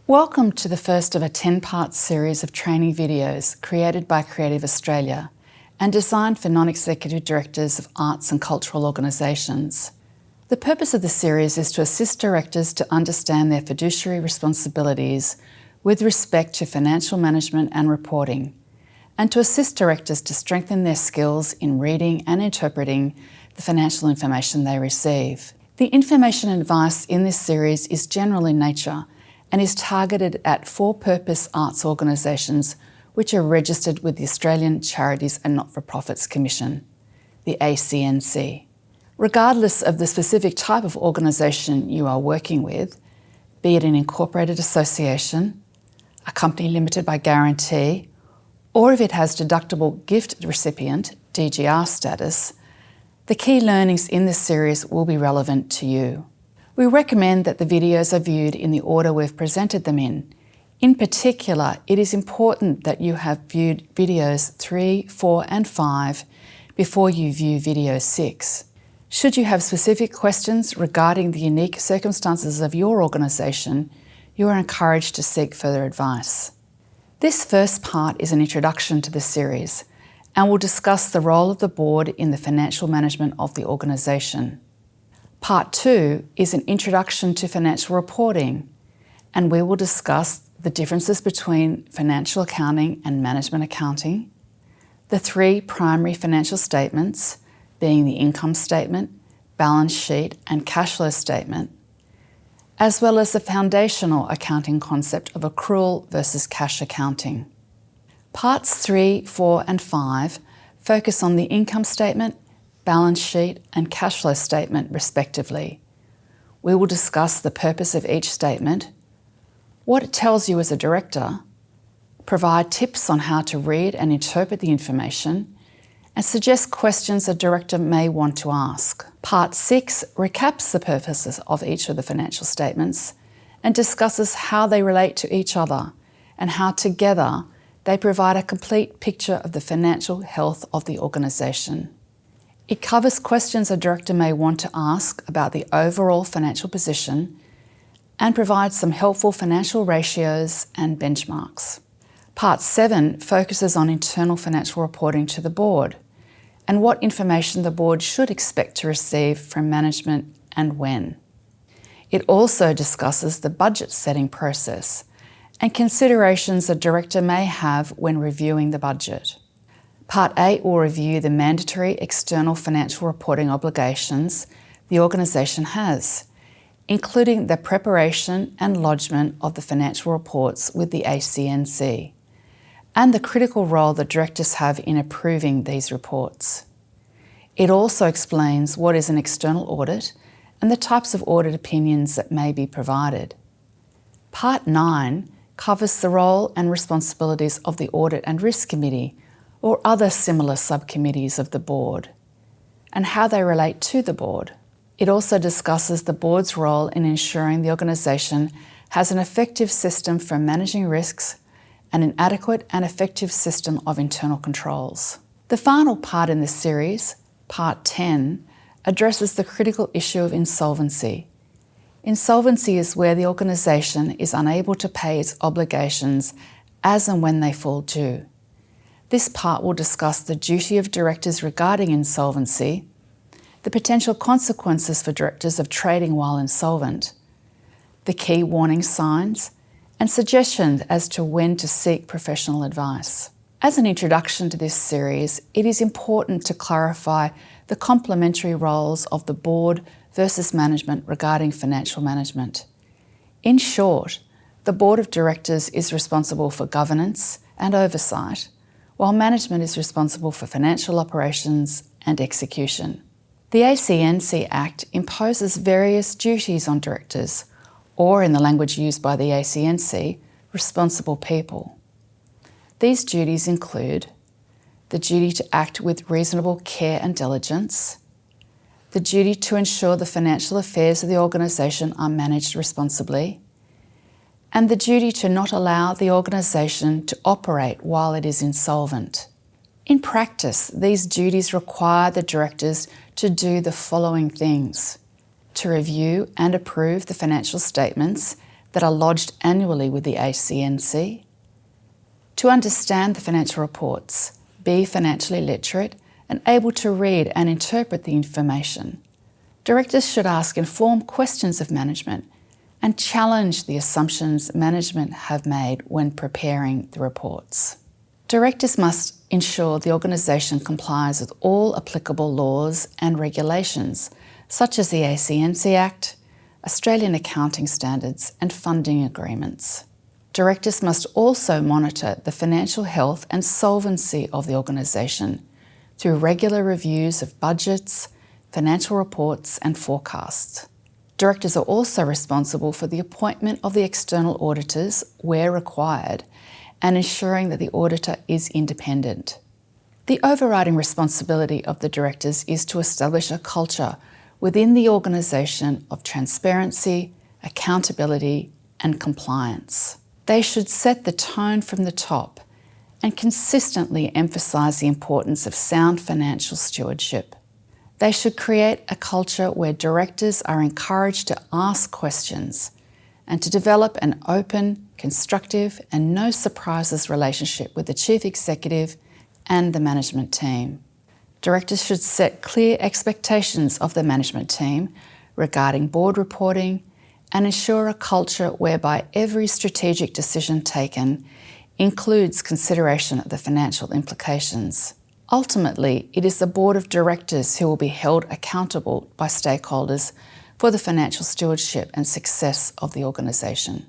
Welcome to the first of a 10-part series of training videos created by Creative Australia and designed for non-executive directors of arts and cultural organisations. The purpose of the series is to assist directors to understand their fiduciary responsibilities with respect to financial management and reporting, and to assist directors to strengthen their skills in reading and interpreting the financial information they receive. The information and advice in this series is general in nature and is targeted at for-purpose arts organisations which are registered with the Australian Charities and Not-for-Profits Commission, the ACNC. Regardless of the specific type of organisation you are working with, be it an incorporated association, a company limited by guarantee, or if it has deductible gift recipient, DGR status, the key learnings in this series will be relevant to you. We recommend that the videos are viewed in the order we've presented them in. In particular, it is important that you have viewed videos 3, 4 and 5 before you view video 6. Should you have specific questions regarding the unique circumstances of your organisation, you are encouraged to seek further advice. This first part is an introduction to the series and will discuss the role of the board in the financial management of the organisation. Part 2 is an introduction to financial reporting, and we will discuss the differences between financial accounting and management accounting, the 3 primary financial statements, being the income statement, balance sheet and cash flow statement, as well as the foundational accounting concept of accrual versus cash accounting. Parts 3, 4 and 5 focus on the income statement, balance sheet and cash flow statement respectively. We will discuss the purpose of each statement, what it tells you as a director, provide tips on how to read and interpret the information, and suggest questions a director may want to ask. Part 6 recaps the purposes of each of the financial statements and discusses how they relate to each other and how together they provide a complete picture of the financial health of the organisation. It covers questions a director may want to ask about the overall financial position and provides some helpful financial ratios and benchmarks. Part 7 focuses on internal financial reporting to the board and what information the board should expect to receive from management and when. It also discusses the budget setting process and considerations a director may have when reviewing the budget. Part 8 will review the mandatory external financial reporting obligations the organisation has, including the preparation and lodgement of the financial reports with the ACNC, and the critical role the directors have in approving these reports. It also explains what is an external audit and the types of audit opinions that may be provided. Part 9 covers the role and responsibilities of the Audit and Risk Committee or other similar subcommittees of the board, and how they relate to the board. It also discusses the board's role in ensuring the organisation has an effective system for managing risks and an adequate and effective system of internal controls. The final part in this series, Part 10, addresses the critical issue of insolvency. Insolvency is where the organisation is unable to pay its obligations as and when they fall due. This part will discuss the duty of directors regarding insolvency, the potential consequences for directors of trading while insolvent, the key warning signs, and suggestions as to when to seek professional advice. As an introduction to this series, it is important to clarify the complementary roles of the board versus management regarding financial management. In short, the board of directors is responsible for governance and oversight, while management is responsible for financial operations and execution. The ACNC Act imposes various duties on directors, or in the language used by the ACNC, responsible people. These duties include the duty to act with reasonable care and diligence, the duty to ensure the financial affairs of the organisation are managed responsibly, and the duty to not allow the organisation to operate while it is insolvent. In practice, these duties require the directors to do the following things: to review and approve the financial statements that are lodged annually with the ACNC. To understand the financial reports, be financially literate and able to read and interpret the information. Directors should ask informed questions of management and challenge the assumptions management have made when preparing the reports. Directors must ensure the organisation complies with all applicable laws and regulations, such as the ACNC Act, Australian accounting standards and funding agreements. Directors must also monitor the financial health and solvency of the organisation through regular reviews of budgets, financial reports and forecasts. Directors are also responsible for the appointment of the external auditors where required and ensuring that the auditor is independent. The overriding responsibility of the directors is to establish a culture within the organisation of transparency, accountability and compliance. They should set the tone from the top and consistently emphasise the importance of sound financial stewardship. They should create a culture where directors are encouraged to ask questions and to develop an open, constructive and no surprises relationship with the Chief Executive and the management team. Directors should set clear expectations of the management team regarding board reporting and ensure a culture whereby every strategic decision taken includes consideration of the financial implications. Ultimately, it is the Board of Directors who will be held accountable by stakeholders for the financial stewardship and success of the organisation.